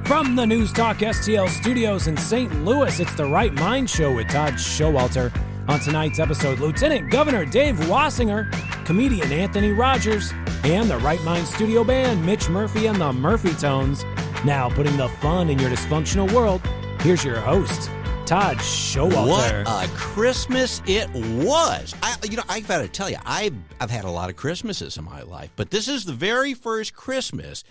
From the News Talk STL studios in St. Louis, it's the Right Mind Show with Todd Schowalter. On tonight's episode, Lieutenant Governor Dave Wasinger, comedian Anthony Rogers, and the Right Mind studio band, Mitch Murphy and the Murphy Tones. Now, putting the fun in your dysfunctional world, here's your host, Todd Schowalter. What a Christmas it was. I've got to tell you, I've had a lot of Christmases in my life, but this is the very first Christmas.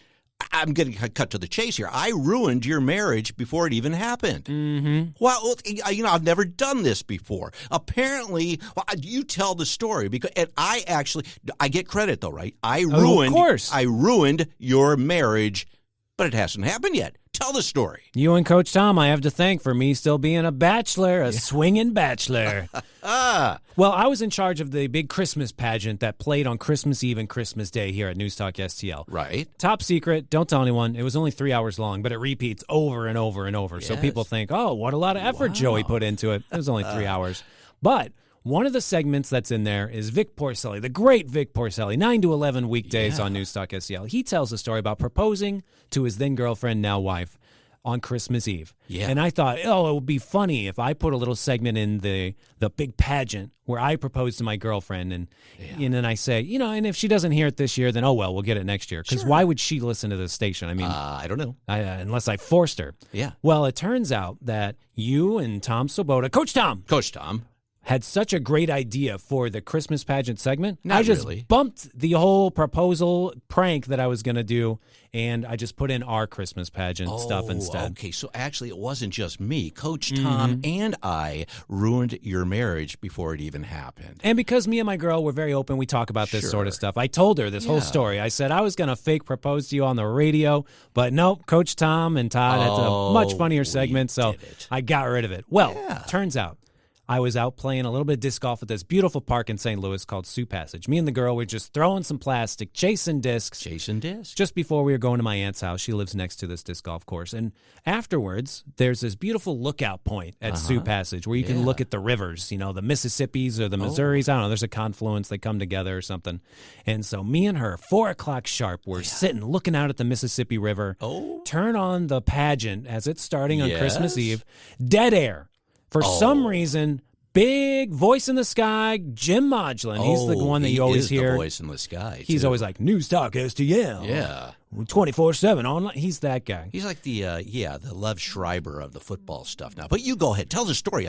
I'm going to cut to the chase here. I ruined your marriage before it even happened. Mm-hmm. Well, I've never done this before. Apparently, you tell the story and I get credit though, right? I ruined your marriage, but it hasn't happened yet. Tell the story. You and Coach Tom, I have to thank for me still being a bachelor, swinging bachelor. Well, I was in charge of the big Christmas pageant that played on Christmas Eve and Christmas Day here at NewsTalkSTL. Right. Top secret. Don't tell anyone. It was only 3 hours long, but it repeats over and over and over. Yes. So people think, oh, what a lot of effort Joey put into it. It was only 3 hours. But one of the segments that's in there is Vic Porcelli, the great Vic Porcelli, 9 to 11 weekdays on NewsTalkSTL. He tells a story about proposing to his then-girlfriend, now wife, on Christmas Eve. Yeah. And I thought, it would be funny if I put a little segment in the big pageant where I propose to my girlfriend and then I say, and if she doesn't hear it this year, then we'll get it next year. Because why would she listen to this station? I mean, I don't know. Unless I forced her. Yeah. Well, it turns out that you and Tom Swoboda, Coach Tom, had such a great idea for the Christmas pageant segment. I just bumped the whole proposal prank that I was going to do, and I just put in our Christmas pageant stuff instead. Okay, so actually it wasn't just me. Coach Tom and I ruined your marriage before it even happened. And because me and my girl were very open, we talk about this sort of stuff. I told her this whole story. I said I was going to fake propose to you on the radio, but nope, Coach Tom and Todd had a much funnier segment, so I got rid of it. Well, turns out, I was out playing a little bit of disc golf at this beautiful park in St. Louis called Sioux Passage. Me and the girl were just throwing some plastic, chasing discs. Just before we were going to my aunt's house. She lives next to this disc golf course. And afterwards, there's this beautiful lookout point at Sioux Passage where you can look at the rivers, the Mississippis or the Missouris. I don't know, there's a confluence. They come together or something. And so me and her, 4 o'clock sharp, we're sitting looking out at the Mississippi River. Turn on the pageant as it's starting on Christmas Eve. Dead air. For some reason, big voice in the sky, Jim Modulin. He's the one that you always hear. The voice in the sky. He's always like, News Talk STL. Yeah. 24/7 online. He's that guy. He's like the Lev Schreiber of the football stuff now. But you go ahead. Tell the story.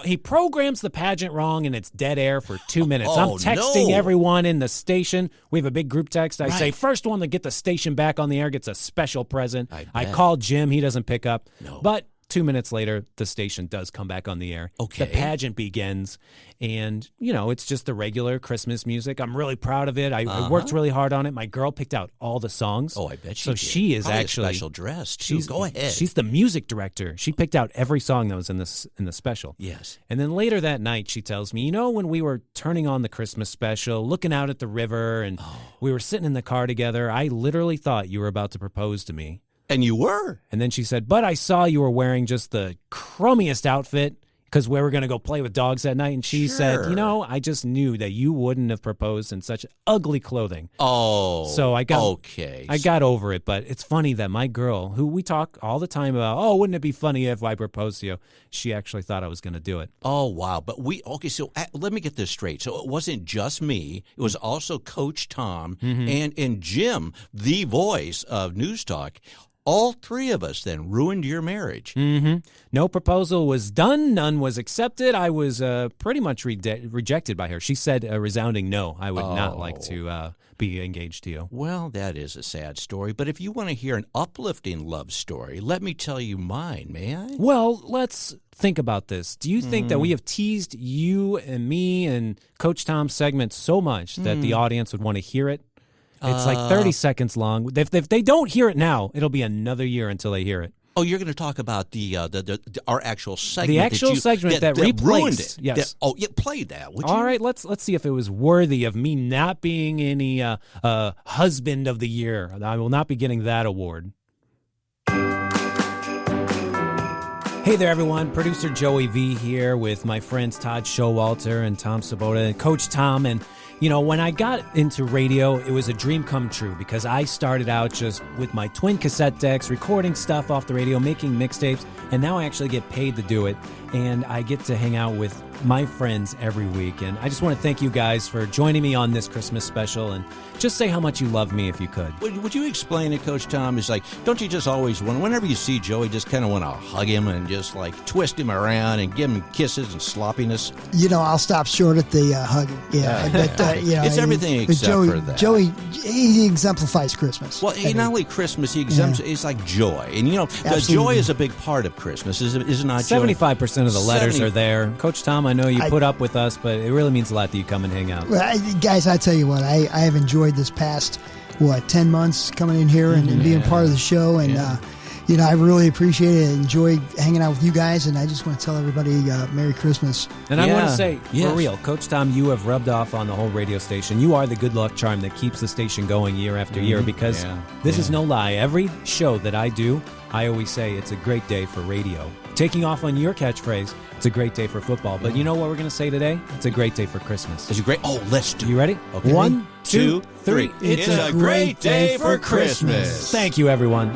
He programs the pageant wrong, and it's dead air for 2 minutes. I'm texting everyone in the station. We have a big group text. I say, first one to get the station back on the air gets a special present. I call Jim. He doesn't pick up. No. But 2 minutes later, the station does come back on the air. Okay. The pageant begins, and, it's just the regular Christmas music. I'm really proud of it. I worked really hard on it. My girl picked out all the songs. Oh, I bet she did. So she is probably actually a special dress, too. Go ahead. She's the music director. She picked out every song that was in the special. Yes. And then later that night, she tells me, when we were turning on the Christmas special, looking out at the river, and we were sitting in the car together, I literally thought you were about to propose to me. And you were. And then she said, but I saw you were wearing just the crummiest outfit because we were going to go play with dogs that night. And she said, I just knew that you wouldn't have proposed in such ugly clothing. Oh. So I got over it. But it's funny that my girl, who we talk all the time about, wouldn't it be funny if I proposed to you? She actually thought I was going to do it. Oh, wow. But so let me get this straight. So it wasn't just me. It was also Coach Tom and Jim, the voice of News Talk. All three of us then ruined your marriage. Mm-hmm. No proposal was done. None was accepted. I was pretty much rejected by her. She said a resounding no. I would not like to be engaged to you. Well, that is a sad story. But if you want to hear an uplifting love story, let me tell you mine, may I? Well, let's think about this. Do you think that we have teased you and me and Coach Tom's segment so much that the audience would want to hear it? It's like 30 seconds long. If they don't hear it now, it'll be another year until they hear it. Oh, you're going to talk about our actual segment. The actual segment that ruined it. Yes. Play that. Would you? All right. Let's see if it was worthy of me not being any husband of the year. I will not be getting that award. Hey there, everyone. Producer Joey V here with my friends Todd Schowalter and Tom Swoboda and Coach Tom. And, You know, when I got into radio, it was a dream come true because I started out just with my twin cassette decks, recording stuff off the radio, making mixtapes, and now I actually get paid to do it, and I get to hang out with my friends every week. And I just want to thank you guys for joining me on this Christmas special, and just say how much you love me if you could. Would you explain it, Coach Tom? It's like, don't you just always want, whenever you see Joey, just kind of want to hug him and just like twist him around and give him kisses and sloppiness? You know, I'll stop short at the hugging. Yeah, but, you know, it's everything except for that. Joey, he exemplifies Christmas. Well, not only Christmas, he exempts. It's like joy, and you know, joy is a big part of Christmas. Is it not? 75% of the letters are there. Coach Tom, I know you put up with us, but it really means a lot that you come and hang out. Well, guys, I tell you what, I have enjoyed this past 10 months coming in here and being part of the show, and you know, I really appreciate it. Enjoy hanging out with you guys, and I just want to tell everybody Merry Christmas. And I want to say, for real, Coach Tom, you have rubbed off on the whole radio station. You are the good luck charm that keeps the station going year after year, because this is no lie. Every show that I do, I always say it's a great day for radio. Taking off on your catchphrase, it's a great day for football. But you know what we're going to say today? It's a great day for Christmas. It's a great. Oh, let's do it. You ready? Okay. 1, 2, 3. It's a great day for Christmas. Thank you, everyone.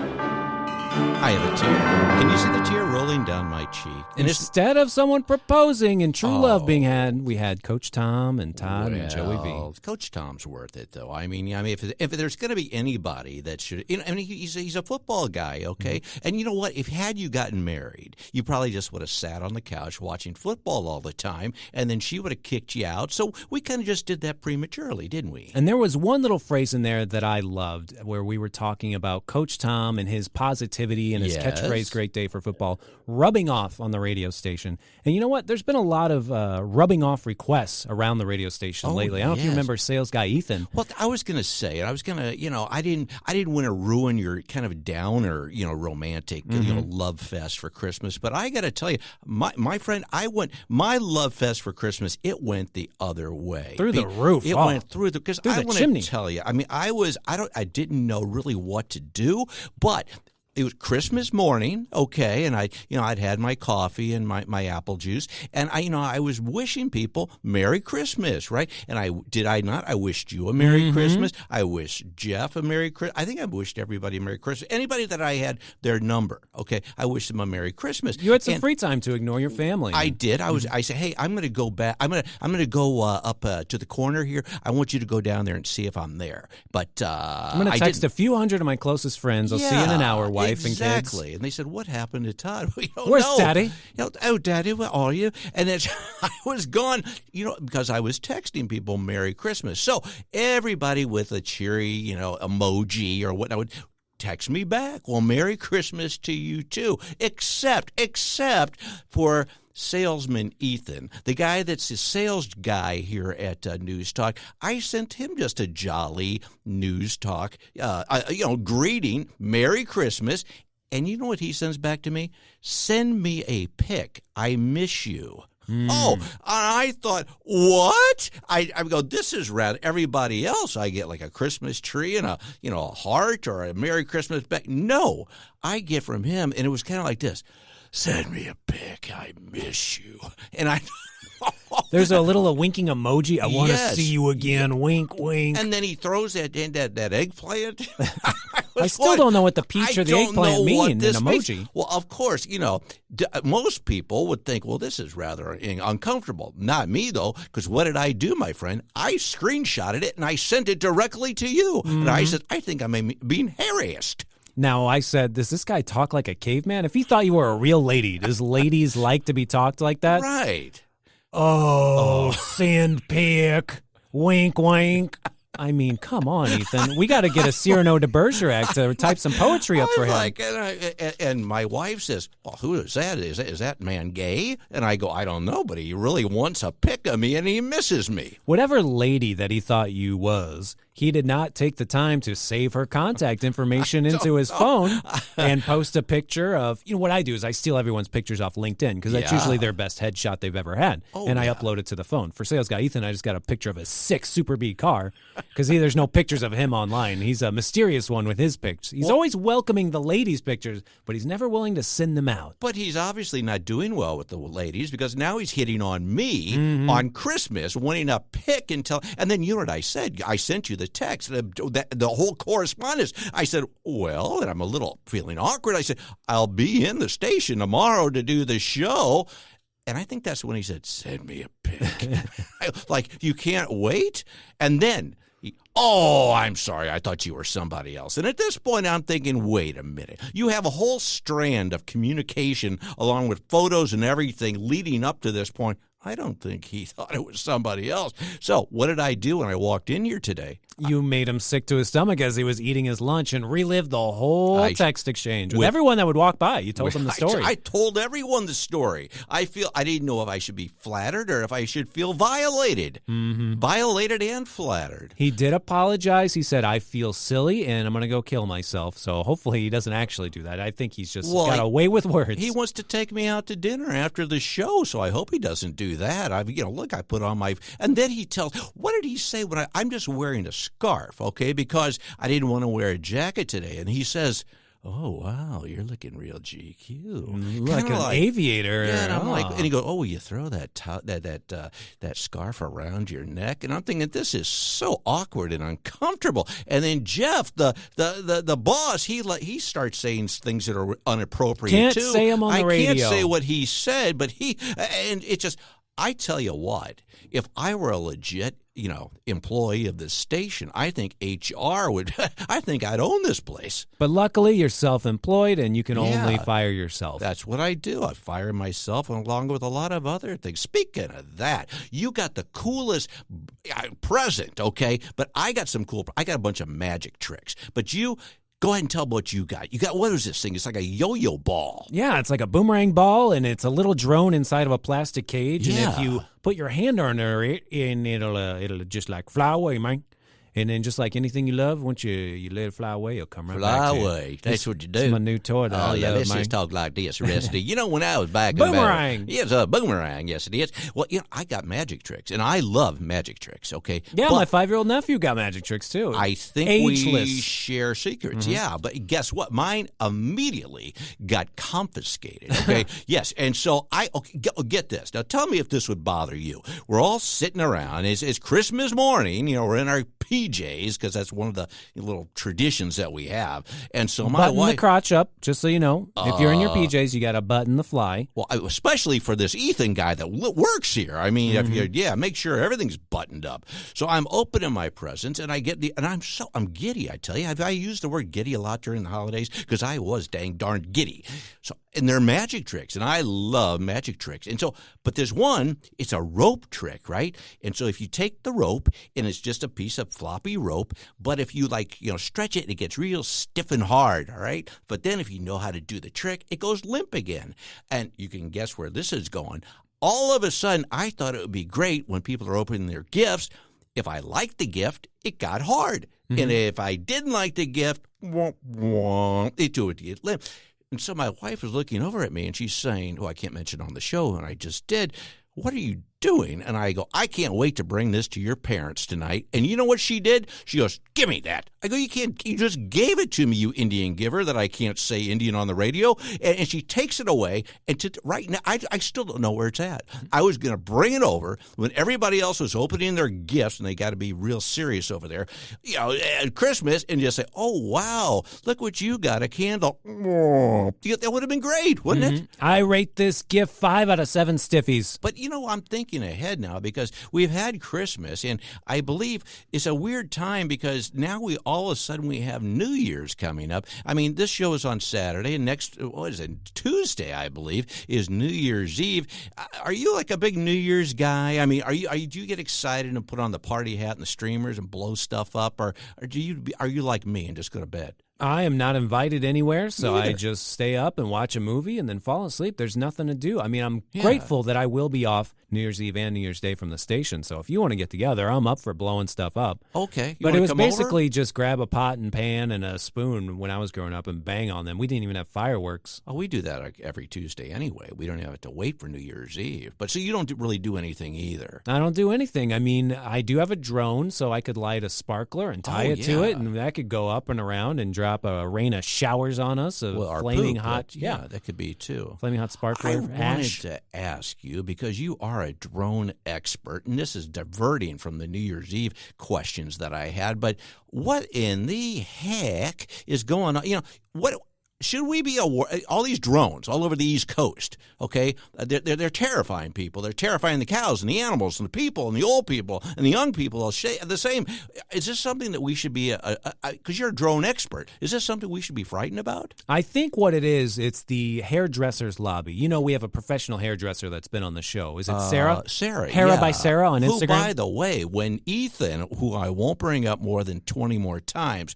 I have a tear. Can you see the tear rolling down my cheek? And instead of someone proposing and true love being had, we had Coach Tom and Todd and Joey V. Coach Tom's worth it, though. I mean, if there's going to be anybody that should, I mean, he's a football guy, okay? And you know what? Had you gotten married, you probably just would have sat on the couch watching football all the time, and then she would have kicked you out. So we kind of just did that prematurely, didn't we? And there was one little phrase in there that I loved, where we were talking about Coach Tom and his positivity and his catchphrase, great day for football, rubbing off on the radio station. And you know what? There's been a lot of rubbing off requests around the radio station lately. I don't know if you remember Salesguy Ethan. Well, I was going to say, I was going to, you know, I didn't want to ruin your kind of downer, you know, romantic, you know, love fest for Christmas. But I got to tell you, my friend, my love fest for Christmas, it went the other way. Through the roof. It went through the, because I want to tell you, I mean, I didn't know really what to do, but it was Christmas morning, okay, and I'd had my coffee and my apple juice, and I was wishing people Merry Christmas, right? And I wished you a Merry Christmas. I wished Jeff a Merry Christmas. I think I wished everybody a Merry Christmas. Anybody that I had their number, okay, I wished them a Merry Christmas. You had some free time to ignore your family. I did. I said, hey, I'm going to go back. I'm going to go up to the corner here. I want you to go down there and see if I'm there. But I'm going to text a few hundred of my closest friends. I'll see you in an hour, wife. Exactly. And they said, what happened to Todd? We don't Where's know. Daddy? You know, oh, Daddy, where are you? And then I was gone, you know, because I was texting people Merry Christmas. So everybody with a cheery, you know, emoji or what I would text me back. Well, Merry Christmas to you too, except for Salesman Ethan, the guy that's the sales guy here at News Talk. I sent him just a jolly News Talk, greeting, Merry Christmas. And you know what he sends back to me? Send me a pic. I miss you. Oh, and I thought, what? I go, this is rad. Everybody else, I get like a Christmas tree and a heart or a Merry Christmas back. No, I get from him, and it was kind of like this. Send me a pic. I miss you. And I... There's a little winking emoji. I want to see you again. Wink, wink. And then he throws that eggplant. I still don't know what the peach or the eggplant mean in emoji. Means. Well, of course, you know, most people would think, well, this is rather uncomfortable. Not me, though, because what did I do, my friend? I screenshotted it, and I sent it directly to you. And I said, I think I'm being harassed. Now, I said, does this guy talk like a caveman? If he thought you were a real lady, does ladies like to be talked like that? Right. Oh, sand pick. Wink, wink. I mean, come on, Ethan. We got to get a Cyrano de Bergerac to type some poetry up for him. And my wife says, well, who is that? Is that man gay? And I go, I don't know, but he really wants a pic of me, and he misses me. Whatever lady that he thought you was, he did not take the time to save her contact information into his phone and post a picture of, what I do is I steal everyone's pictures off LinkedIn because that's usually their best headshot they've ever had. And I upload it to the phone. For Salesguy Ethan, I just got a picture of a sick Super B car because there's no pictures of him online. He's a mysterious one with his pictures. He's always welcoming the ladies' pictures, but he's never willing to send them out. But he's obviously not doing well with the ladies because now he's hitting on me on Christmas, wanting a pic and then you know what I said? I sent you the text, the whole correspondence. I said, well, and I'm a little feeling awkward. I said, I'll be in the station tomorrow to do the show. And I think that's when he said, send me a pic. Like, you can't wait? And then, I'm sorry. I thought you were somebody else. And at this point, I'm thinking, wait a minute. You have a whole strand of communication along with photos and everything leading up to this point. I don't think he thought it was somebody else. So what did I do when I walked in here today? You made him sick to his stomach as he was eating his lunch and relived the whole text exchange with everyone that would walk by. You told them the story. I told everyone the story. I didn't know if I should be flattered or if I should feel violated. Violated and flattered. He did apologize. He said, I feel silly and I'm going to go kill myself. So hopefully he doesn't actually do that. I think he's just got away with words. He wants to take me out to dinner after the show, so I hope he doesn't do that. I put on my, and then he tells, what did he say when I'm just wearing a scarf, okay, because I didn't want to wear a jacket today. And he says, oh, wow, you're looking real GQ. Like an aviator. Yeah, and I'm like, and he goes, will you throw that scarf around your neck? And I'm thinking, this is so awkward and uncomfortable. And then Jeff, the boss, he starts saying things that are inappropriate, Can't too. say them on the radio. I can't say what he said, but and it just, I tell you what, if I were a legit, employee of this station, I think HR would, I think I'd own this place. But luckily, you're self-employed and you can only fire yourself. That's what I do. I fire myself along with a lot of other things. Speaking of that, you got the coolest present, okay? But I got a bunch of magic tricks. But go ahead and tell me what you got. What is this thing? It's like a yo-yo ball. Yeah, it's like a boomerang ball, and it's a little drone inside of a plastic cage. Yeah. And if you put your hand under it, and it'll just like fly away, man. And then just like anything you love, once you let it fly away, it'll come right back to you. Fly away. That's what you do. It's my new toy that I love, let's man. just talk like this, Rusty. When I was back Boomerang. It's a boomerang. Yes, it is. Well, I got magic tricks, and I love magic tricks, okay? Yeah, my 5-year-old nephew got magic tricks, too. I think Ageless. we share secrets. Yeah, but guess what? Mine immediately got confiscated, okay? Yes, and so get this. Now, tell me if this would bother you. We're all sitting around. It's Christmas morning. We're in our PJs because that's one of the little traditions that we have. And so my wife... Button the crotch up, just so you know. If you're in your PJs, you got to button the fly. Well, especially for this Ethan guy that works here. I mean, make sure everything's buttoned up. So I'm opening my presents, and I'm giddy, I tell you. I use the word giddy a lot during the holidays because I was dang darn giddy. And they're magic tricks, and I love magic tricks. And so, but there's one, it's a rope trick, right? And so if you take the rope, and it's just a piece of floppy rope, but if you stretch it, it gets real stiff and hard, all right? But then if you know how to do the trick, it goes limp again. And you can guess where this is going. All of a sudden, I thought it would be great when people are opening their gifts. If I liked the gift, it got hard. Mm-hmm. And if I didn't like the gift, it would get limp. And so my wife was looking over at me, and she's saying, who I can't mention on the show, and I just did, what are you doing? And I go, I can't wait to bring this to your parents tonight. And you know what she did? She goes, give me that. I go, you just gave it to me, you Indian giver, that I can't say Indian on the radio. And she takes it away. And right now, I still don't know where it's at. I was going to bring it over when everybody else was opening their gifts, and they got to be real serious over there, at Christmas, and just say, oh, wow, look what you got, a candle. That would have been great, wouldn't it? I rate this gift 5 out of 7 stiffies. But, I'm thinking ahead now because we've had Christmas, and I believe it's a weird time because now all of a sudden we have New Year's coming up. I mean, this show is on Saturday, and Tuesday, I believe, is New Year's Eve. Are you like a big New Year's guy? I mean, do you get excited and put on the party hat and the streamers and blow stuff up, or are you like me and just go to bed? I am not invited anywhere, so I just stay up and watch a movie and then fall asleep. There's nothing to do. I mean, I'm grateful that I will be off New Year's Eve and New Year's Day from the station. So if you want to get together, I'm up for blowing stuff up. Okay. But it was basically just grab a pot and pan and a spoon when I was growing up and bang on them. We didn't even have fireworks. Oh, we do that every Tuesday anyway. We don't have to wait for New Year's Eve. But so you don't really do anything either. I don't do anything. I mean, I do have a drone, so I could light a sparkler and tie it to it, and that could go up and around and drop a rain of showers on us of flaming hot. Yeah, that could be too. Flaming hot sparkler. I wanted to ask you, because you are a drone expert, and this is diverting from the New Year's Eve questions that I had, but what in the heck is going on? You know, what should we be all these drones all over the East Coast? Okay, they're terrifying people. They're terrifying the cows and the animals and the people and the old people and the young people. The same. Is this something that we should be? Because you're a drone expert, is this something we should be frightened about? I think what it is, it's the hairdressers lobby. You know, we have a professional hairdresser that's been on the show. Is it Sarah? Sarah. Hera by Sarah on Instagram. Who, by the way, when Ethan, who I won't bring up more than 20 more times,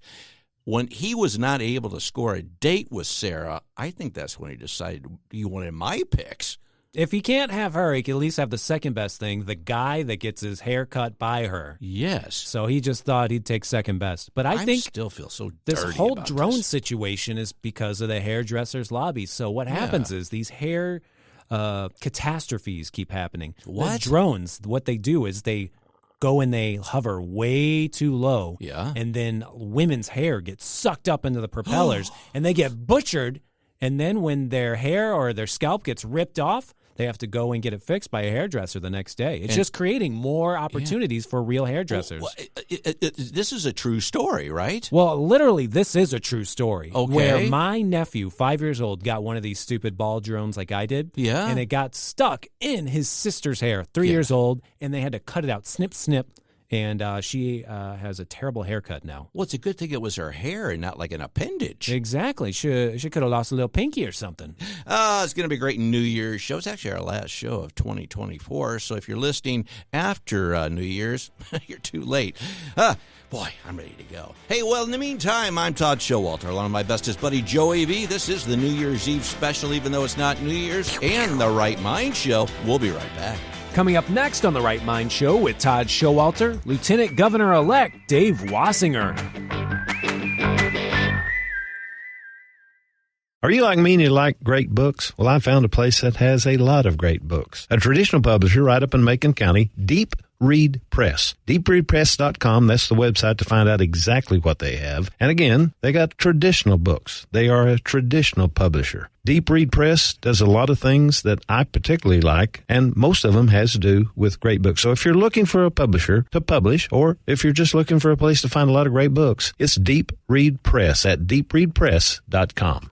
when he was not able to score a date with Sarah, I think that's when he decided he wanted my picks. If he can't have her, he can at least have the second best thing, the guy that gets his hair cut by her. Yes. So he just thought heuld take second best. But I think still feel so dirty this whole about drone situation is because of the hairdressers lobby. So what happens is these hair catastrophes keep happening. What? The drones, what they do is they go and they hover way too low. Yeah. And then women's hair gets sucked up into the propellers and they get butchered. And then when their hair or their scalp gets ripped off, they have to go and get it fixed by a hairdresser the next day. It's just creating more opportunities for real hairdressers. This is a true story, right? Well, literally, this is a true story. Okay. Where my nephew, 5 years old, got one of these stupid ball drones like I did. Yeah. And it got stuck in his sister's hair, 3 years old, and they had to cut it out, snip, snip. And she has a terrible haircut now. Well, it's a good thing it was her hair and not like an appendage. Exactly. She could have lost a little pinky or something. It's going to be a great New Year's show. It's actually our last show of 2024. So if you're listening after New Year's, you're too late. Boy, I'm ready to go. Hey, well, in the meantime, I'm Todd Schowalter, along with my bestest buddy, Joey V. This is the New Year's Eve special, even though it's not New Year's, and the Right Mind Show. We'll be right back. Coming up next on The Right Mind Show with Todd Schowalter, Lieutenant Governor-elect Dave Wasinger. Are you like me and you like great books? Well, I found a place that has a lot of great books. A traditional publisher right up in Macon County, Deep Read Press. DeepReadPress.com, that's the website to find out exactly what they have. And again, they got traditional books. They are a traditional publisher. Deep Read Press does a lot of things that I particularly like, and most of them has to do with great books. So if you're looking for a publisher to publish, or if you're just looking for a place to find a lot of great books, it's Deep Read Press at DeepReadPress.com.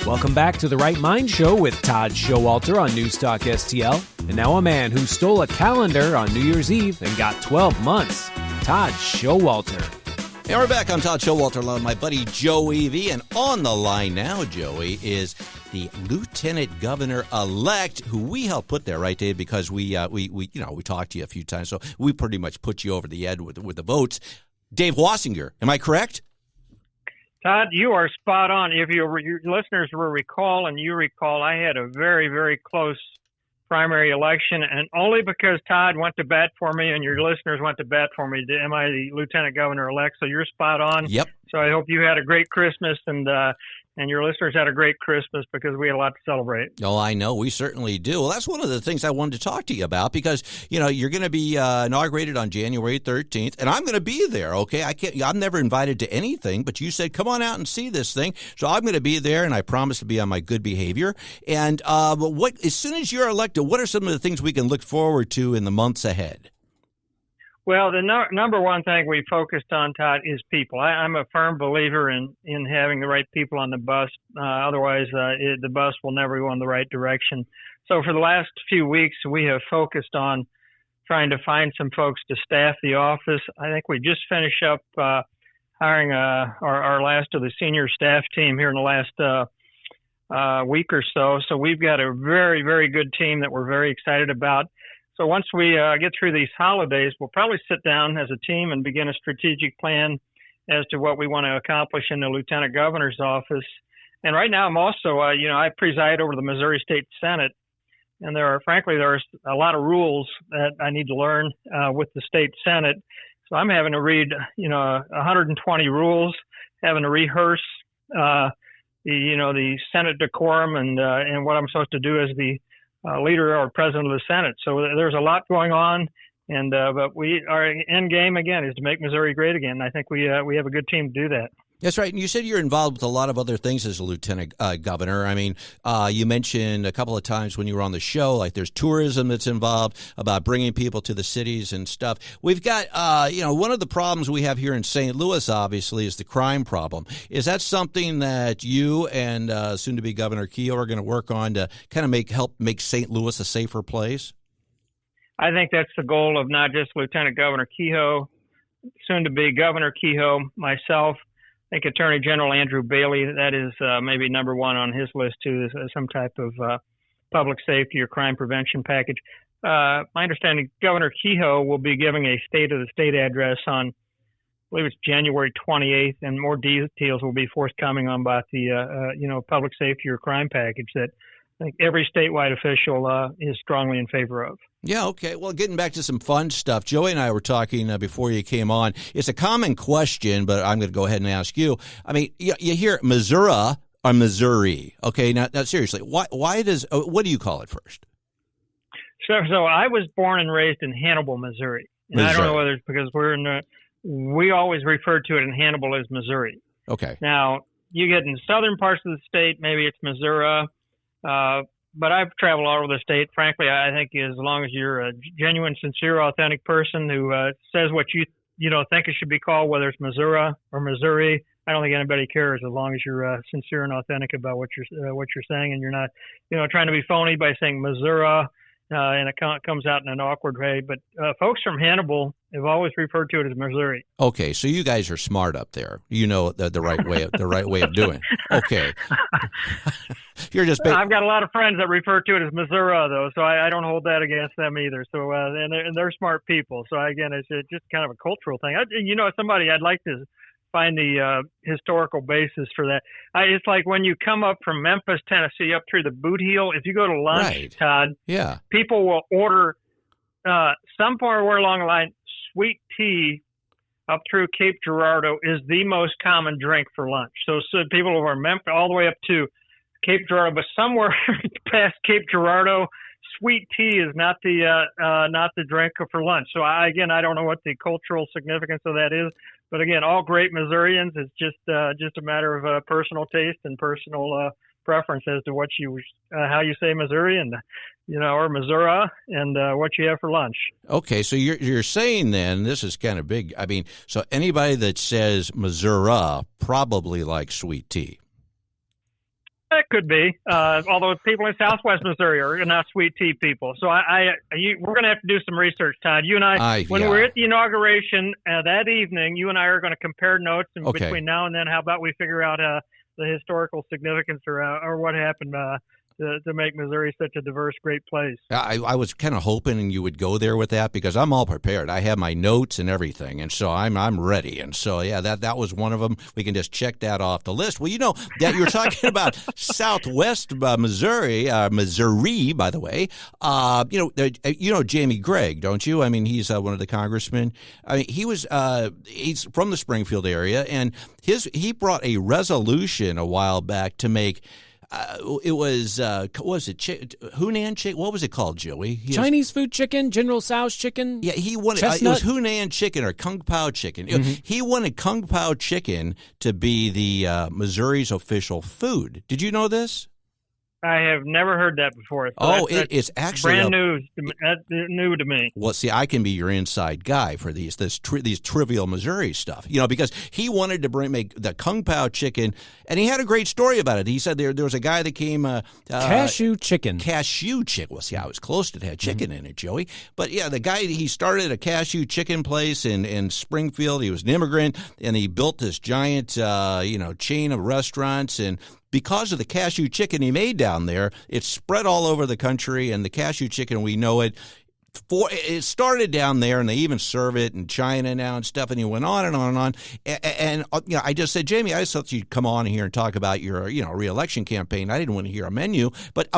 Welcome back to The Right Mind Show with Todd Schowalter on NewsTalkSTL. And now a man who stole a calendar on New Year's Eve and got 12 months. Todd Schowalter. And we're back on Todd Schowalter, along with my buddy Joey V. And on the line now, Joey, is the Lieutenant Governor-elect, who we helped put there, right, Dave? Because we talked to you a few times, so we pretty much put you over the edge with the votes. Dave Wasinger, am I correct? Todd, you are spot on. If your listeners will recall, and you recall, I had a very, very close primary election, and only because Todd went to bat for me and your listeners went to bat for me am I the Lieutenant Governor-elect. So you're spot on. Yep. So I hope you had a great Christmas, and your listeners had a great Christmas because we had a lot to celebrate. Oh, I know. We certainly do. Well, that's one of the things I wanted to talk to you about because, you're going to be inaugurated on January 13th, and I'm going to be there, okay? I'm never invited to anything, but you said, come on out and see this thing. So I'm going to be there, and I promise to be on my good behavior. And as soon as you're elected, what are some of the things we can look forward to in the months ahead? Well, the number one thing we focused on, Todd, is people. I'm a firm believer in having the right people on the bus. Otherwise, the bus will never go in the right direction. So for the last few weeks, we have focused on trying to find some folks to staff the office. I think we just finished up hiring our last of the senior staff team here in the last week or so. So we've got a very, very good team that we're very excited about. So once we get through these holidays, we'll probably sit down as a team and begin a strategic plan as to what we want to accomplish in the lieutenant governor's office. And right now, I'm also, I preside over the Missouri State Senate, and there's a lot of rules that I need to learn with the state Senate. So I'm having to read, 120 rules, having to rehearse, the Senate decorum and what I'm supposed to do as the leader or president of the Senate. So there's a lot going on, and but our end game again is to make Missouri great again. I think we have a good team to do that. That's right. And you said you're involved with a lot of other things as a lieutenant governor. I mean, you mentioned a couple of times when you were on the show, like there's tourism that's involved about bringing people to the cities and stuff. We've got, one of the problems we have here in St. Louis, obviously, is the crime problem. Is that something that you and soon-to-be Governor Kehoe are going to work on to kind of help make St. Louis a safer place? I think that's the goal of not just Lieutenant Governor Kehoe, soon-to-be Governor Kehoe, myself. I think Attorney General Andrew Bailey, that is maybe number one on his list, too, is some type of public safety or crime prevention package. My understanding, Governor Kehoe will be giving a State of the State address on, I believe it's January 28th, and more details will be forthcoming on about the, public safety or crime package that I think every statewide official is strongly in favor of. Yeah, okay. Well, getting back to some fun stuff, Joey and I were talking before you came on. It's a common question, but I'm going to go ahead and ask you. I mean, you hear Missouri or Missouri. Okay, now seriously, what do you call it first? So I was born and raised in Hannibal, Missouri. And I don't know whether it's because we always refer to it in Hannibal as Missouri. Okay. Now, you get in southern parts of the state, maybe it's Missouri. But I've traveled all over the state. Frankly, I think as long as you're a genuine, sincere, authentic person who says what you think it should be called, whether it's Missouri or Missouri, I don't think anybody cares as long as you're sincere and authentic about what you're saying, and you're not, trying to be phony by saying Missouri, and it comes out in an awkward way. But folks from Hannibal have always referred to it as Missouri. Okay, so you guys are smart up there. You know the right way of doing. Okay. You're just. I've got a lot of friends that refer to it as Missouri, though, so I don't hold that against them either. So and they're smart people. So again, it's just kind of a cultural thing. Somebody I'd like to find the historical basis for that. It's like when you come up from Memphis, Tennessee, up through the Boot Heel. If you go to lunch, right. Todd, yeah, people will order somewhere along the line. Sweet tea up through Cape Girardeau is the most common drink for lunch. So people over Memphis all the way up to Cape Girardeau, but somewhere past Cape Girardeau, sweet tea is not the drink for lunch. So I don't know what the cultural significance of that is, but again, all great Missourians, it's just a matter of personal taste and personal preference as to what how you say Missouri and or Missouri and what you have for lunch. Okay, so you're saying then this is kind of big. I mean, so anybody that says Missouri probably likes sweet tea. That could be, although people in Southwest Missouri are not sweet tea people. So we're going to have to do some research, Todd. You and I when we're at the inauguration that evening, you and I are going to compare notes, and between now and then, how about we figure out the historical significance or what happened to make Missouri such a diverse, great place. I was kind of hoping you would go there with that because I'm all prepared. I have my notes and everything, and so I'm ready. And so, yeah, that was one of them. We can just check that off the list. Well, that you're talking about Southwest Missouri, Missouri, by the way. Jamie Gregg, don't you? I mean, he's one of the congressmen. I mean, he's from the Springfield area, and he brought a resolution a while back to make. It was what was it? Hunan chicken? What was it called, Joey? Chinese food chicken, General Tso's chicken. Yeah, he wanted it was Hunan chicken or Kung Pao chicken. Mm-hmm. He wanted Kung Pao chicken to be the Missouri's official food. Did you know this? I have never heard that before. So it's actually brand new. That's new to me. Well, see, I can be your inside guy for these trivial Missouri stuff, because he wanted to make the Kung Pao chicken, and he had a great story about it. He said there was a guy that came cashew chicken. Cashew chicken. Well, see, I was close to that chicken in it, Joey. But yeah, the guy, he started a cashew chicken place in Springfield. He was an immigrant, and he built this giant chain of restaurants, and because of the cashew chicken he made down there, it's spread all over the country, and the cashew chicken, we know it it started down there, and they even serve it in China now and stuff, and it went on and on and on. And I just said, Jamie, I just thought you'd come on here and talk about your re-election campaign. I didn't want to hear a menu, but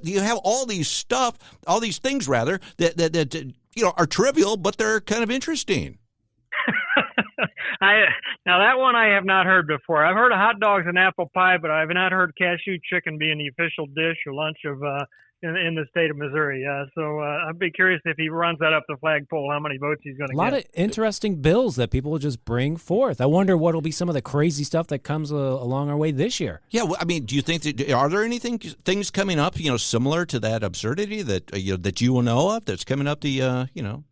you have all these things rather that are trivial, but they're kind of interesting. Now that one I have not heard before. I've heard of hot dogs and apple pie, but I have not heard cashew chicken being the official dish or lunch of in the state of Missouri. So I'd be curious if he runs that up the flagpole, how many votes he's going to get. A lot of interesting bills that people will just bring forth. I wonder what will be some of the crazy stuff that comes along our way this year. Yeah, well, I mean, do you think are there things coming up, similar to that absurdity that you will know of that's coming up the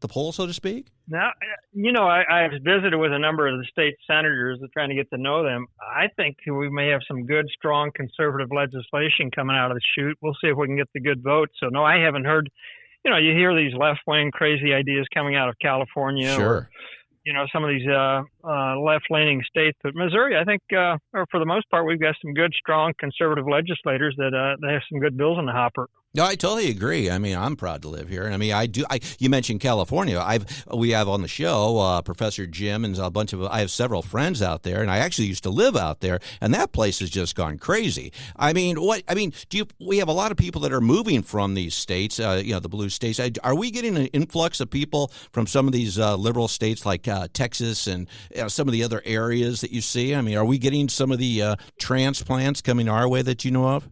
poll, so to speak? Now, I've visited with a number of the state senators trying to get to know them. I think we may have some good, strong conservative legislation coming out of the chute. We'll see if we can get the good votes. So, no, I haven't heard, you hear these left-wing crazy ideas coming out of California. Sure. Or, some of these left-leaning states. But Missouri, I think, for the most part, we've got some good, strong conservative legislators that they have some good bills in the hopper. No, I totally agree. I mean, I'm proud to live here. And I mean, you mentioned California. We have on the show Professor Jim and I have several friends out there, and I actually used to live out there, and that place has just gone crazy. I mean, we have a lot of people that are moving from these states, the blue states. Are we getting an influx of people from some of these liberal states like Texas and some of the other areas that you see? I mean, are we getting some of the transplants coming our way that you know of?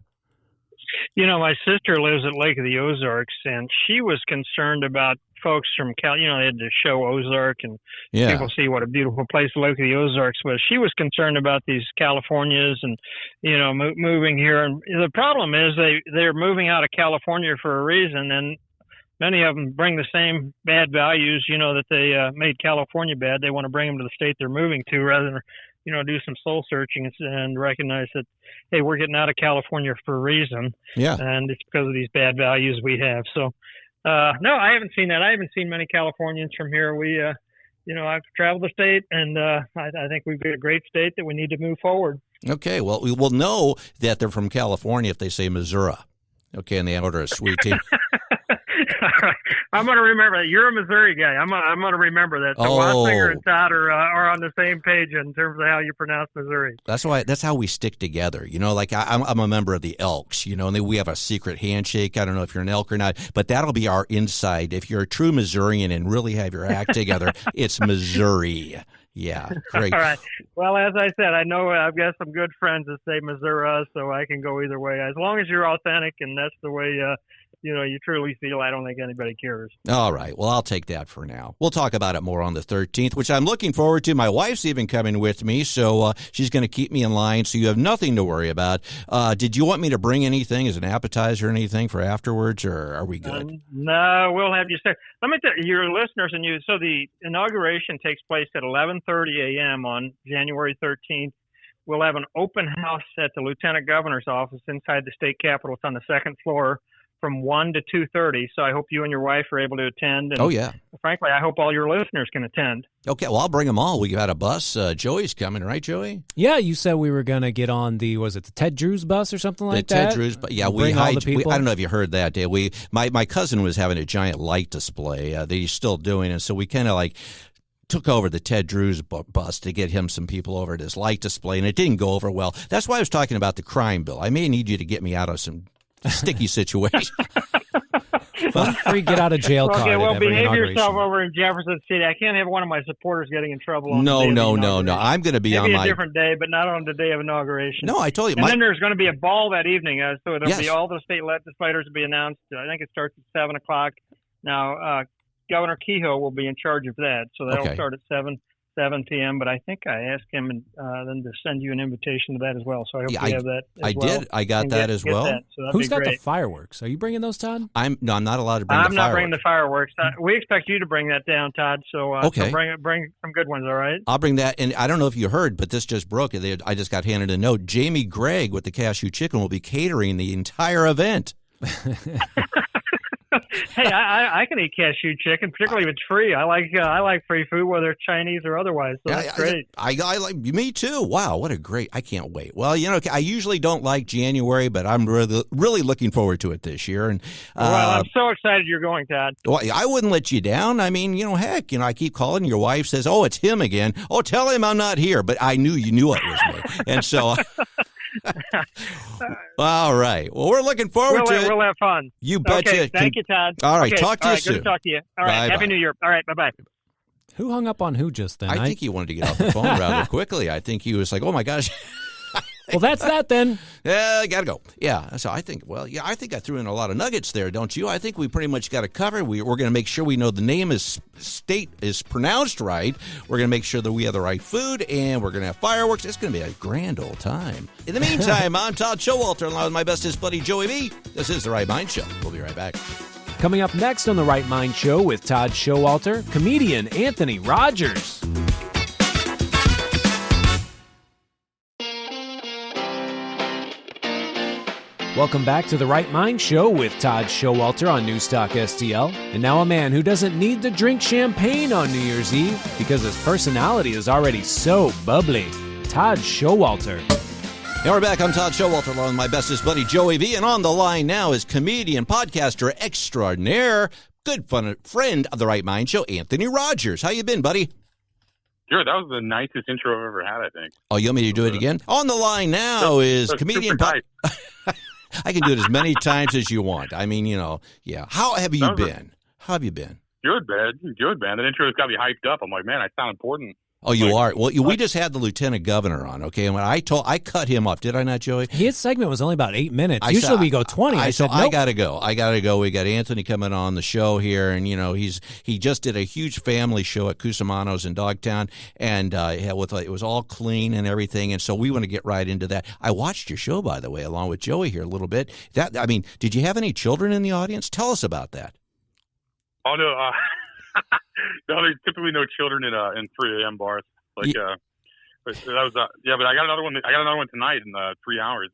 My sister lives at Lake of the Ozarks, and she was concerned about folks from they had to show Ozark, and people see what a beautiful place Lake of the Ozarks was. She was concerned about these Californias and, moving here. And the problem is they're moving out of California for a reason, and many of them bring the same bad values, that they made California bad. They want to bring them to the state they're moving to rather than do some soul searching and recognize that, hey, we're getting out of California for a reason. Yeah. And it's because of these bad values we have. So, no, I haven't seen that. I haven't seen many Californians from here. We, I've traveled the state, and I think we've got a great state that we need to move forward. Okay. Well, we will know that they're from California if they say Missouri. Okay. And they order a sweet tea. All right. I'm going to remember that. You're a Missouri guy. I'm going to remember that. So Wasinger and Todd are on the same page in terms of how you pronounce Missouri. That's how we stick together. Like I'm a member of the Elks, and we have a secret handshake. I don't know if you're an Elk or not, but that'll be our inside. If you're a true Missourian and really have your act together, it's Missouri. Yeah, great. All right. Well, as I said, I know I've got some good friends that say Missouri, so I can go either way. As long as you're authentic and that's the way you truly feel, I don't think anybody cares. All right. Well, I'll take that for now. We'll talk about it more on the 13th, which I'm looking forward to. My wife's even coming with me, so she's going to keep me in line, so you have nothing to worry about. Did you want me to bring anything as an appetizer or anything for afterwards, or are we good? No, we'll have you say. Let me tell your listeners and you. So the inauguration takes place at 11:30 a.m. on January 13th. We'll have an open house at the Lieutenant Governor's office inside the state capitol. It's on the second floor, from 1 to 2:30. So I hope you and your wife are able to attend. And yeah. Frankly, I hope all your listeners can attend. Okay, well, I'll bring them all. We got a bus. Joey's coming, right, Joey? Yeah, you said we were going to get on the Ted Drew's bus or something like that? The Ted Drew's bus. Yeah, I don't know if you heard that, Dave. My cousin was having a giant light display that he's still doing, and so we kind of took over the Ted Drew's bus to get him some people over at his light display, and it didn't go over well. That's why I was talking about the crime bill. I may need you to get me out of some sticky situation. Fun free get out of jail card. Okay, well, behave yourself over in Jefferson City. I can't have one of my supporters getting in trouble. No. I'm going to be Maybe on a different day, but not on the day of inauguration. No, I told you. And then there's going to be a ball that evening, so there'll be all the state legislators will be announced. I think it starts at 7:00. Now, Governor Kehoe will be in charge of that, so that'll start at 7 p.m., but I think I asked him then to send you an invitation to that as well. So I hope you have that as well. I did. I got that as well. Who's got the fireworks? Are you bringing those, Todd? I'm not allowed to bring the fireworks. I'm not bringing the fireworks. We expect you to bring that down, Todd. So, so bring some good ones, all right? I'll bring that. And I don't know if you heard, but this just broke. I just got handed a note. Jamie Gregg with the Cashew Chicken will be catering the entire event. Hey, I can eat cashew chicken, particularly if it's free. I like free food, whether it's Chinese or otherwise. So that's great. I like me too. Wow, what a great! I can't wait. Well, I usually don't like January, but I'm really looking forward to it this year. And well, I'm so excited you're going, Todd. Well, I wouldn't let you down. I mean, heck, I keep calling. Your wife says, "Oh, it's him again." Oh, tell him I'm not here. But I knew you knew it was me, and so. All right. Well, we're looking forward to it. We'll have fun. You betcha. Okay, thank you, Todd. All right. Okay, talk to you soon. Good to talk to you. All right. Bye-bye. Happy New Year. All right. Bye-bye. Who hung up on who just then? I think he wanted to get off the phone rather quickly. I think he was like, oh, my gosh. Well, that's that then. Yeah, got to go. Yeah. So I think, I think I threw in a lot of nuggets there, don't you? I think we pretty much got it covered. We're going to make sure we know the name is pronounced right. We're going to make sure that we have the right food, and we're going to have fireworks. It's going to be a grand old time. In the meantime, I'm Todd Schowalter, along with my bestest buddy, Joey B. This is The Right Mind Show. We'll be right back. Coming up next on The Right Mind Show with Todd Schowalter, comedian Anthony Rogers. Welcome back to The Right Mind Show with Todd Schowalter on NewsTalkSTL. And now a man who doesn't need to drink champagne on New Year's Eve because his personality is already so bubbly. Todd Schowalter. And we're back. I'm Todd Schowalter, along with my bestest buddy, Joey V. And on the line now is comedian, podcaster extraordinaire, good friend of The Right Mind Show, Anthony Rogers. How you been, buddy? Sure, that was the nicest intro I've ever had, I think. Oh, you want me to do it again? On the line now is comedian... I can do it as many times as you want. I mean, yeah. How have you been? How have you been? Good, man. That intro's got me hyped up. I'm like, man, I sound important. Oh, you are? Well, we just had the lieutenant governor on, okay? And when I cut him off, did I not, Joey? His segment was only about 8 minutes. Usually we go 20. I said, nope. I gotta go. We got Anthony coming on the show here, and he just did a huge family show at Cusimano's in Dogtown, and it was all clean and everything. And so we want to get right into that. I watched your show, by the way, along with Joey here a little bit. Did you have any children in the audience? Tell us about that. Oh no. No, there's typically no children in 3 a.m. bars. But that was but I got another one. I got another one tonight in 3 hours,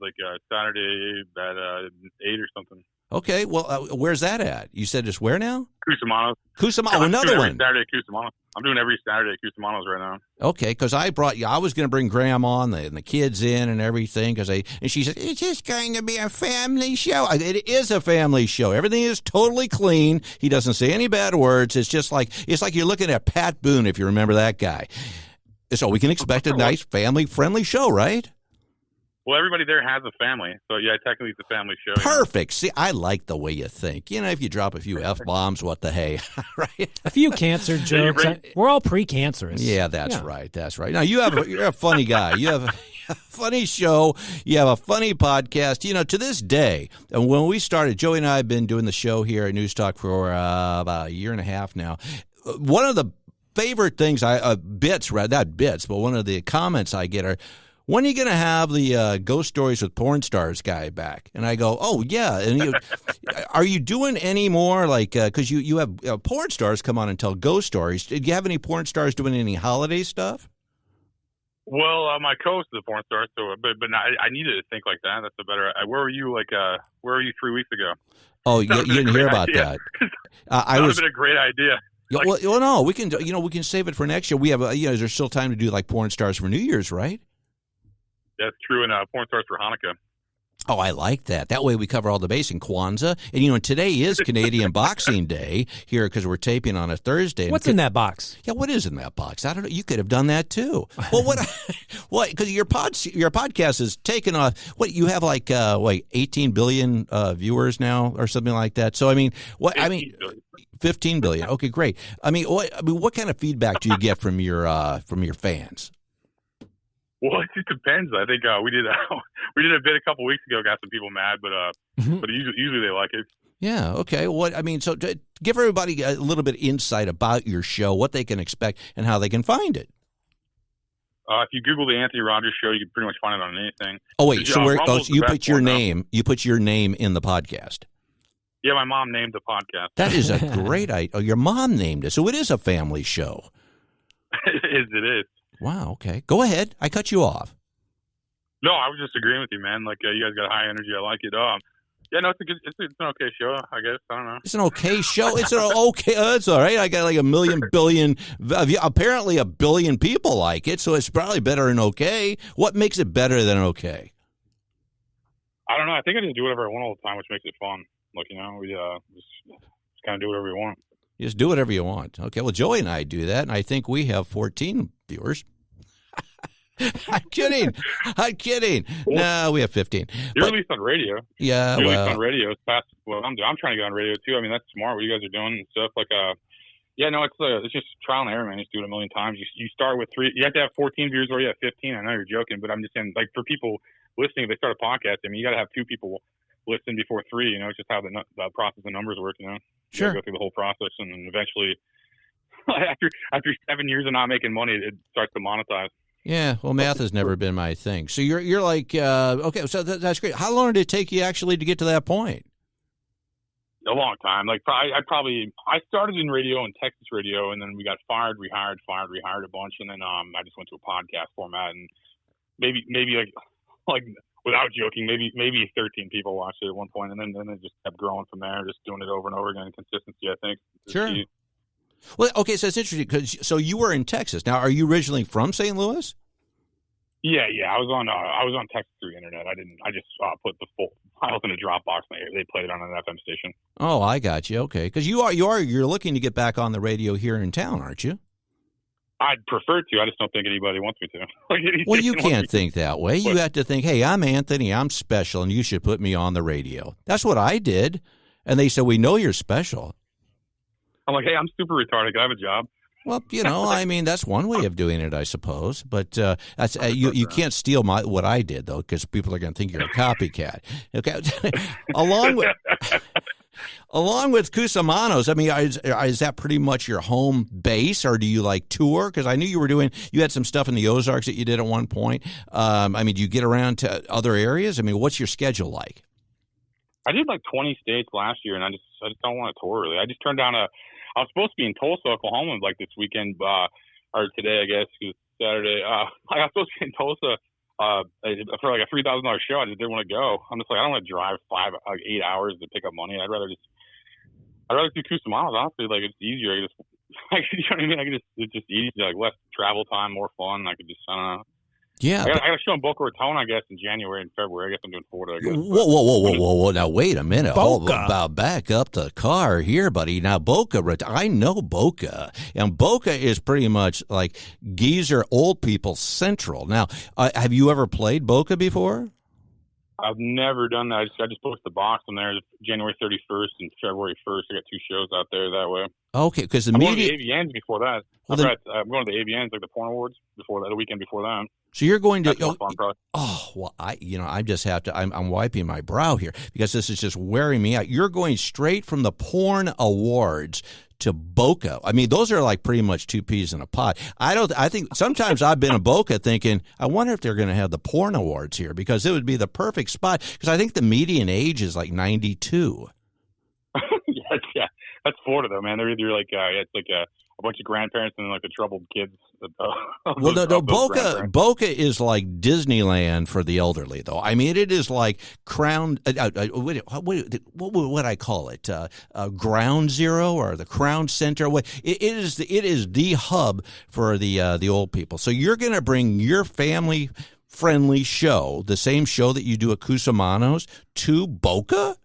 Saturday at 8 or something. Okay, well, where's that at? You said it's where now? Cusimano's. Another one. Saturday at Cusimano's. I'm doing every Saturday at Cusimano's right now. Okay, because I was going to bring Grandma and the kids in and everything, and she said, it's just going to be a family show. It is a family show. Everything is totally clean. He doesn't say any bad words. It's like you're looking at Pat Boone, if you remember that guy. So we can expect a nice family-friendly show, right? Well, everybody there has a family, so yeah, technically it's a family show. Perfect. See, I like the way you think. If you drop a few F-bombs, what the hey, right? A few cancer jokes. We're all pre-cancerous. Yeah, that's right. That's right. Now, you're a funny guy. You have a funny show. You have a funny podcast. To this day, and when we started, Joey and I have been doing the show here at News Talk for about a year and a half now. One of the favorite things, not bits, but one of the comments I get are, when are you going to have the Ghost Stories with Porn Stars guy back? And I go, oh, yeah. And are you doing any more, because you have porn stars come on and tell ghost stories. Did you have any porn stars doing any holiday stuff? Well, my co-host is a porn star, but I needed to think like that. That's a better. Where were you? Where were you 3 weeks ago? Oh, you didn't hear about that. That would have been a great idea. Well, no, we can. We can save it for next year. We have. Is there still time to do porn stars for New Year's, right? That's true, and porn stars for Hanukkah. Oh, I like that. That way we cover all the base in Kwanzaa. And, today is Canadian Boxing Day here because we're taping on a Thursday. What's in that box? Yeah, what is in that box? I don't know. You could have done that, too. Well, what? Because your podcast is taken off. What, you have 18 billion viewers now or something like that? So, 15 billion. Okay, great. What kind of feedback do you get from your fans? Well, it just depends. I think we did a bit a couple weeks ago. Got some people mad, but usually they like it. Yeah. Okay. So to give everybody a little bit of insight about your show, what they can expect, and how they can find it. If you Google the Anthony Rogers Show, you can pretty much find it on anything. Oh wait, so you put your name? You put your name in the podcast. Yeah, my mom named the podcast. That is a great idea. Oh, your mom named it, so it is a family show. It is. Wow, okay. Go ahead. I cut you off. No, I was just agreeing with you, man. You guys got high energy. I like it. Yeah, no, it's an okay show, I guess. I don't know. It's an okay show. It's an okay. It's all right. I got like apparently a billion people like it, so it's probably better than okay. What makes it better than okay? I don't know. I think I just do whatever I want all the time, which makes it fun. Like, you know, we just kind of do whatever we want. You just do whatever you want. Okay. Well, Joey and I do that, and I think we have 14 viewers. I'm kidding. No, we have 15. You're at least on radio. Yeah, You're at least on radio. It's past. Well, I'm trying to get on radio too. I mean, that's smart what you guys are doing and stuff. Like, yeah, no, it's just trial and error, man. Just do it a million times. You start with 3. You have to have 14 viewers or you have 15. I know you're joking, but I'm just saying, like, for people listening, if they start a podcast, I mean, you got to have 2 people listen before 3. You know, it's just how the process of numbers work. You know, sure. You go through the whole process, and then eventually, after 7 years of not making money, it starts to monetize. Yeah, well, math has never been my thing. So you're like, okay, so that's great. How long did it take you actually to get to that point? A long time. Like, I started in radio and Texas radio, and then we got fired, rehired a bunch, and then I just went to a podcast format, and maybe like without joking, maybe 13 people watched it at one point, and then it just kept growing from there, just doing it over and over again. Consistency, I think. Sure. Well, okay, so it's interesting because you were in Texas. Now, are you originally from St. Louis? Yeah. I was on Texas through the internet. I just put the full files in a Dropbox. They played it on an FM station. Oh, I got you. Okay, because you're looking to get back on the radio here in town, aren't you? I'd prefer to. I just don't think anybody wants me to. Well, you can't think that way. You have to think, hey, I'm Anthony. I'm special, and you should put me on the radio. That's what I did, and they said, we know you're special. I'm like, hey, I'm super retarded. Can I have a job? Well, you know, I mean, that's one way of doing it, I suppose. But that's you can't steal what I did, though, because people are going to think you're a copycat. Okay, along with Cusamanos, I mean, is that pretty much your home base, or do you like tour? Because I knew you had some stuff in the Ozarks that you did at one point. I mean, do you get around to other areas? I mean, what's your schedule like? I did like 20 states last year, and I just don't want to tour really. I just turned down I was supposed to be in Tulsa, Oklahoma, like this weekend, or today, I guess, because Saturday. I was supposed to be in Tulsa for like a $3,000 show. I just didn't want to go. I'm just like, I don't want to drive 8 hours to pick up money. I'd rather do Cusamanos. Honestly, like it's easier. You know what I mean? It's just easier, like less travel time, more fun. I could just, I don't know. Yeah, I got a show in Boca Raton, I guess, in January and February. I guess I'm doing Florida. I guess. Whoa! Now wait a minute. Back up the car here, buddy. Now Boca Raton, I know Boca, and Boca is pretty much like geezer old people central. Now, have you ever played Boca before? I've never done that. I just booked the box on there January 31st and February 1st. I got 2 shows out there that way. Okay, because I'm going to the AVNs before that. I'm going to the AVNs, like the porn awards, before that, the weekend before that. So you're going to I just have to. I'm wiping my brow here because this is just wearing me out. You're going straight from the porn awards to Boca. I mean, those are like pretty much 2 peas in a pod. I think sometimes I've been in Boca thinking, I wonder if they're going to have the porn awards here because it would be the perfect spot because I think the median age is like 92. Yeah, that's Florida though, man. They're either like it's like a bunch of grandparents and like the troubled kids. Boca is like Disneyland for the elderly, though. I mean, it is like Crown. What would I call it? Ground Zero or the Crown Center? It is the hub for the old people. So you're going to bring your family-friendly show, the same show that you do at Cusamanos, to Boca?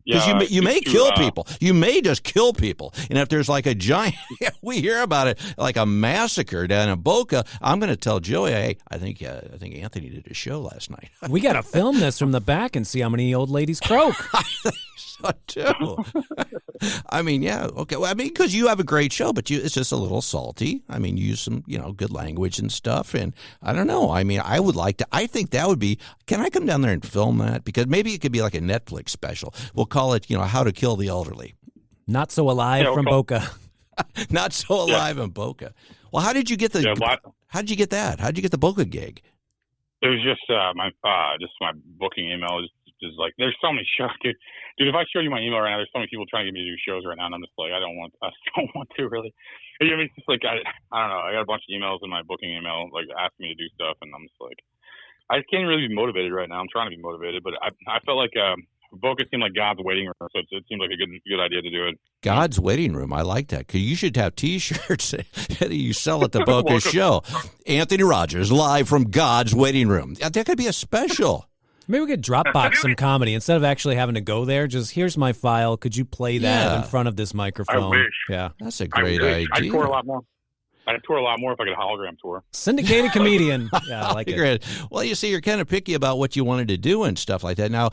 Because you may kill people. You may just kill people. And if there's like a giant, we hear about it, like a massacre down in Boca, I'm going to tell Joey, hey, I think Anthony did a show last night. We got to film this from the back and see how many old ladies croak. I think so, too. I mean, yeah, okay. Well, I mean, because you have a great show, but it's just a little salty. I mean, you use some, good language and stuff. And I don't know. I mean, I think that would be, can I come down there and film that? Because maybe it could be like a Netflix special. We'll call it, How to Kill the Elderly. Not So Alive from Boca. Not So Alive in Boca. Well, how did you get how did you get that? How did you get the Boca gig? It was just my booking email is like, there's so many shows, dude. If I show you my email right now, there's so many people trying to get me to do shows right now, and I'm just like, I don't want to really. I mean, it's just like, I don't know. I got a bunch of emails in my booking email, like, asking me to do stuff, and I'm just like, I can't really be motivated right now. I'm trying to be motivated, but I felt like Boca seemed like God's waiting room, so it seemed like a good idea to do it. God's waiting room. I like that. Cause you should have T-shirts that you sell at the Boca show. Anthony Rogers, live from God's waiting room. That could be a special. Maybe we could Dropbox some comedy instead of actually having to go there. Just here's my file. Could you play that in front of this microphone? I wish. Yeah, that's a great idea. I'd tour a lot more. I'd tour a lot more if I could hologram tour. Syndicated comedian. Yeah, I like it. Well, you see, you're kind of picky about what you wanted to do and stuff like that. Now,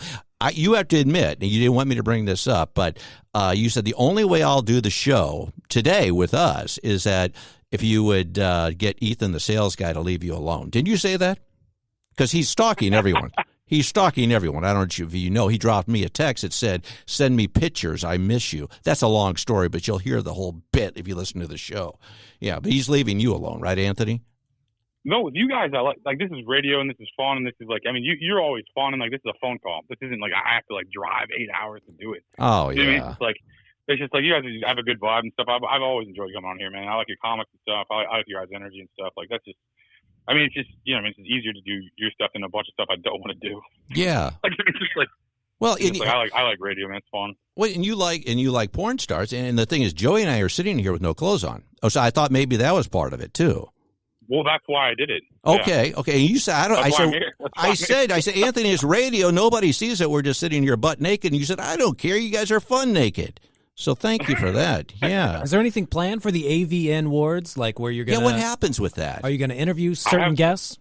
you have to admit, and you didn't want me to bring this up, but you said the only way I'll do the show today with us is that if you would get Ethan, the sales guy, to leave you alone. Didn't you say that? Because he's stalking everyone. He's stalking everyone. I don't know if you know. He dropped me a text that said, "Send me pictures. I miss you." That's a long story, but you'll hear the whole bit if you listen to the show. Yeah, but he's leaving you alone, right, Anthony? No, with you guys, I like this is radio and this is fun and this is like, I mean, you're always fun and like this is a phone call. This isn't like I have to like drive 8 hours to do it. Oh, yeah. I mean, it's just like you guys have a good vibe and stuff. I've always enjoyed coming on here, man. I like your comics and stuff. I like your guys' energy and stuff. Like that's just. I mean, it's just it's just easier to do your stuff than a bunch of stuff I don't want to do. Yeah. Like it's just like. Well, I like radio, man. It's fun. Well, and you like porn stars, and the thing is, Joey and I are sitting here with no clothes on. Oh, so I thought maybe that was part of it too. Well, that's why I did it. Okay, yeah. Okay. And you said I said Anthony, it's radio. Nobody sees it. We're just sitting here butt naked. And you said I don't care. You guys are fun naked. So thank you for that. Yeah. Is there anything planned for the AVN Awards, like where you're gonna? Yeah. What happens with that? Are you going to interview certain guests?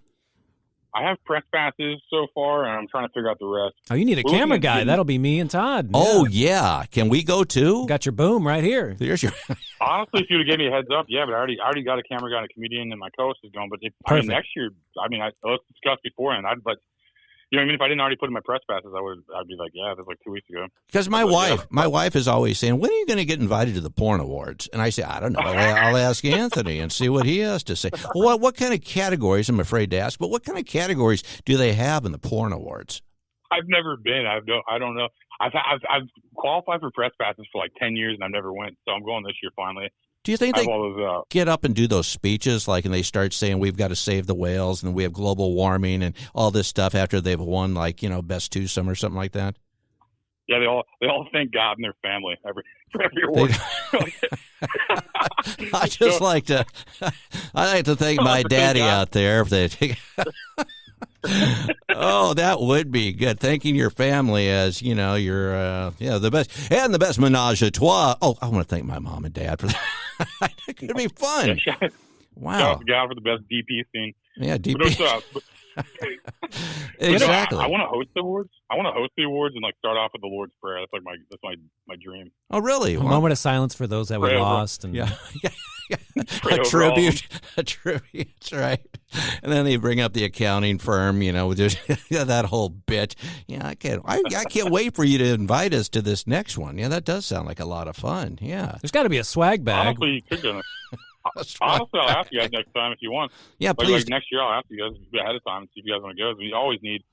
I have press passes so far, and I'm trying to figure out the rest. Oh, you need a camera guy. That'll be me and Todd. Yeah. Oh, yeah. Can we go, too? Got your boom right here. There's your... Honestly, if you would have given me a heads up, yeah, but I already got a camera guy and a comedian, and my co-host is going. But next year, let's discuss beforehand. But if I didn't already put in my press passes, I'd be like, yeah, that's like 2 weeks ago. Because my wife is always saying, when are you going to get invited to the porn awards? And I say, I don't know. I'll ask Anthony and see what he has to say. Well, what kind of categories, I'm afraid to ask, but what kind of categories do they have in the porn awards? I've never been. I don't know. I've qualified for press passes for like 10 years and I've never went. So I'm going this year finally. Do you think they get up and do those speeches and they start saying we've got to save the whales and we have global warming and all this stuff after they've won best twosome or something like that? Yeah, they all thank God and their family for every award. I like to thank my daddy out there if they. Oh, that would be good. Thanking your family as, you're the best. And the best menage a trois. Oh, I want to thank my mom and dad for that. It could be fun. Wow. Shout out to God for the best DP scene. Yeah, DP. Exactly. I want to host the awards. I want to host the awards and start off with the Lord's Prayer. That's like my dream. Oh, really? A moment of silence for those that were lost. And yeah. A tribute. That's right. And then they bring up the accounting firm, with that whole bit. Yeah, I can't wait for you to invite us to this next one. Yeah, that does sound like a lot of fun. Yeah. There's got to be a swag bag. Honestly, you could do it. Honestly, I'll ask you guys next time if you want. Yeah, please. Next year, I'll ask you guys ahead of time and see if you guys want to go. We always need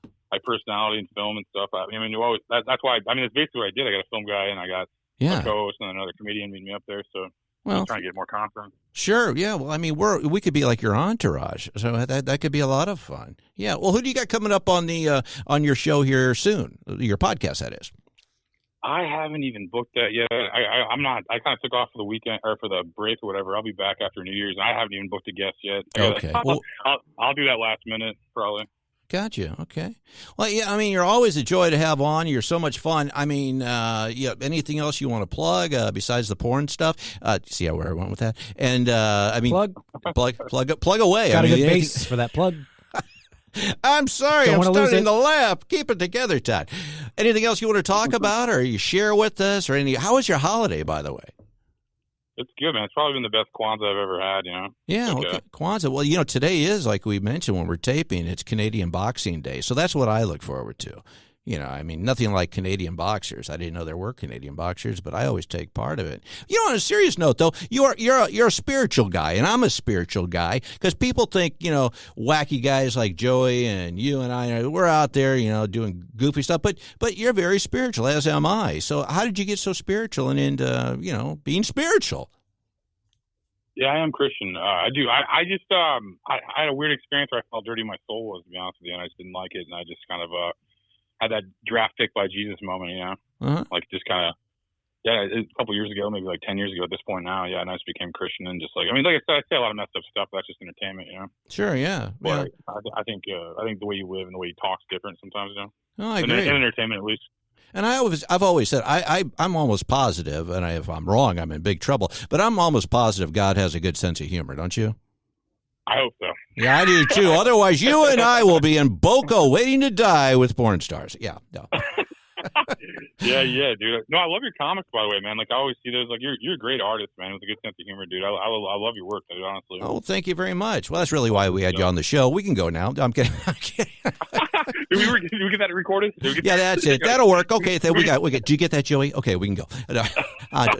personality and film and stuff. You always. That's why. It's basically what I did. I got a film guy and I got a co-host and another comedian meeting me up there. So. I'm trying to get more content. Sure, yeah. Well, we could be like your entourage, so that could be a lot of fun. Yeah. Well, who do you got coming up on the on your show here soon? Your podcast, that is. I haven't even booked that yet. I'm not. I kind of took off for the weekend or for the break or whatever. I'll be back after New Year's. I haven't even booked a guest yet. Okay. I'll do that last minute probably. Gotcha. Okay. Well, yeah, you're always a joy to have on. You're so much fun. Anything else you want to plug besides the porn stuff? See where I went with that? And, plug away. Got a good basis for that plug. I'm sorry. I'm starting to laugh. Keep it together, Todd. Anything else you want to talk about or you share with us how was your holiday, by the way? It's good, man. It's probably been the best Kwanzaa I've ever had, Yeah, okay. Kwanzaa. Well, today is, like we mentioned when we're taping, it's Canadian Boxing Day. So that's what I look forward to. Nothing like Canadian boxers. I didn't know there were Canadian boxers, but I always take part of it. On a serious note, though, you're a spiritual guy, and I'm a spiritual guy because people think, wacky guys like Joey and you and I, we're out there, doing goofy stuff, but you're very spiritual, as am I. So how did you get so spiritual and into, being spiritual? Yeah, I am Christian. I do. I just I had a weird experience where I felt dirty my soul was, to be honest with you, and I just didn't like it, and I just kind of had that draft pick by Jesus moment, you know, like just kind of, a couple years ago, maybe like 10 years ago at this point now, and I just became Christian and just like, I mean, like I said, I say a lot of messed up stuff, but that's just entertainment, you know? Sure, yeah. But I think the way you live and the way you talk is different sometimes, you know? Oh, I agree. In entertainment, at least. And I've always said, I'm almost positive, and if I'm wrong, I'm in big trouble, but I'm almost positive God has a good sense of humor, don't you? I hope so. Yeah, I do too. Otherwise, you and I will be in Boca waiting to die with porn stars. Yeah, no. Yeah, dude. No, I love your comics, by the way, man. Like I always see those. Like you're a great artist, man, with a good sense of humor, dude. I love your work, dude. Honestly. Oh, thank you very much. Well, that's really why we had you on the show. We can go now. I'm kidding. Did we get that recorded? Yeah, that's it. That'll work. Okay, we got. Did you get that, Joey? Okay, we can go.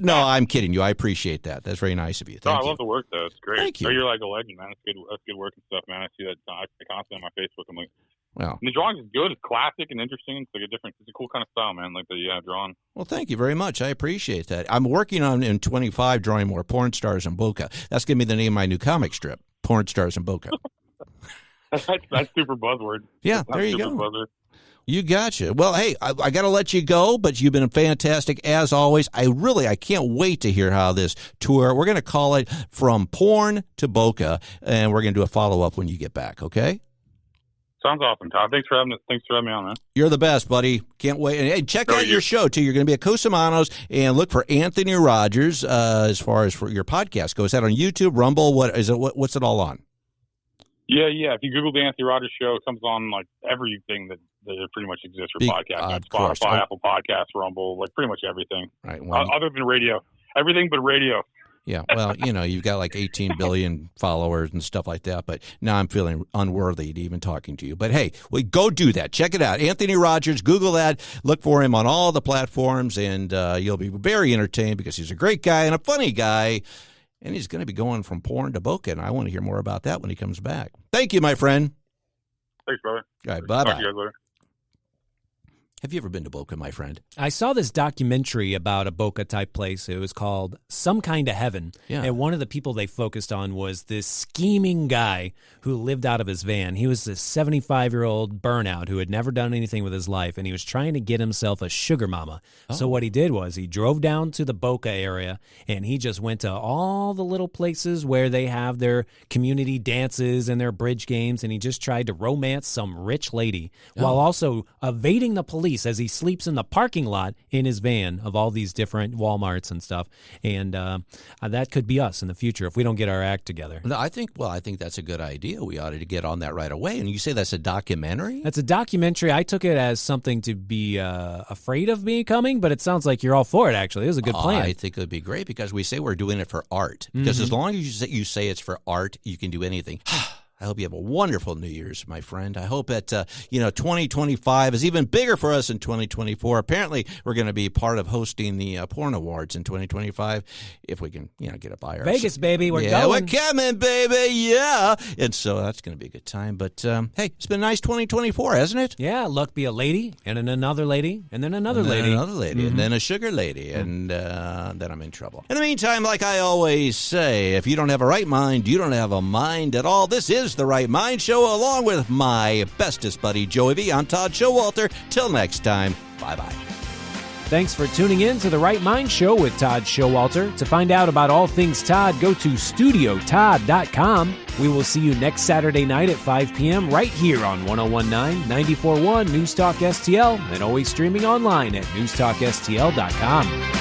No, I'm kidding you. I appreciate that. That's very nice of you. Thank you. I love the work, though. It's great. Thank you. So you're like a legend, man. That's good work and stuff, man. I see that constantly on my Facebook. I'm like, well, and the drawing is good. It's classic and interesting. It's like it's a cool kind of style, man. Like the drawing. Well, thank you very much. I appreciate that. I'm working on in 25 drawing more porn stars in Boca. That's gonna be the name of my new comic strip, Porn Stars in Boca. That's super buzzword. Yeah, there you go. Buzzword. You gotcha. Well, hey, I got to let you go, but you've been fantastic as always. I can't wait to hear how this tour. We're going to call it From Porn to Boca, and we're going to do a follow up when you get back. Okay. Sounds awesome, Todd. Thanks for having me on, man. You're the best, buddy. Can't wait. And hey, check out your show, too. You're going to be at Cosamanos, and look for Anthony Rogers as far as for your podcast goes. Is that on YouTube, Rumble? What is it? What's it all on? Yeah. If you Google the Anthony Rogers Show, it comes on like everything that pretty much exists for podcasts. Spotify, Apple Podcasts, Rumble, like pretty much everything. Right. Well, other than radio. Everything but radio. Yeah, well, you've got like 18 billion followers and stuff like that, but now I'm feeling unworthy to even talking to you. But hey, go do that. Check it out. Anthony Rogers, Google that. Look for him on all the platforms, and you'll be very entertained because he's a great guy and a funny guy, and he's going to be going from porn to Boca, and I want to hear more about that when he comes back. Thank you, my friend. Thanks, brother. All right, bye-bye. Talk to you guys later. Have you ever been to Boca, my friend? I saw this documentary about a Boca-type place. It was called Some Kind of Heaven. Yeah. And one of the people they focused on was this scheming guy who lived out of his van. He was this 75-year-old burnout who had never done anything with his life, and he was trying to get himself a sugar mama. Oh. So what he did was he drove down to the Boca area, and he just went to all the little places where they have their community dances and their bridge games, and he just tried to romance some rich lady while also evading the police as he sleeps in the parking lot in his van of all these different Walmarts and stuff. And that could be us in the future if we don't get our act together. No, I think that's a good idea. We ought to get on that right away. And you say that's a documentary? That's a documentary. I took it as something to be afraid of becoming, but it sounds like you're all for it, actually. It was a good plan. I think it would be great because we say we're doing it for art. Because as long as you say it's for art, you can do anything. I hope you have a wonderful New Year's, my friend. I hope that, 2025 is even bigger for us in 2024. Apparently, we're going to be part of hosting the Porn Awards in 2025 if we can, get it by ourselves. Vegas, baby. We're going. Yeah, we're coming, baby. Yeah. And so that's going to be a good time. But, hey, it's been a nice 2024, hasn't it? Yeah. Luck be a lady, and then another lady, and then another lady. Another lady, and then a sugar lady, and then I'm in trouble. In the meantime, like I always say, if you don't have a right mind, you don't have a mind at all. This is The Right Mind Show, along with my bestest buddy, Joey V. I'm Todd Schowalter. Till next time, bye-bye. Thanks for tuning in to The Right Mind Show with Todd Schowalter. To find out about all things Todd, go to StudioTodd.com. We will see you next Saturday night at 5 p.m. right here on 101.9, 94.1 News Talk STL, and always streaming online at NewsTalkSTL.com.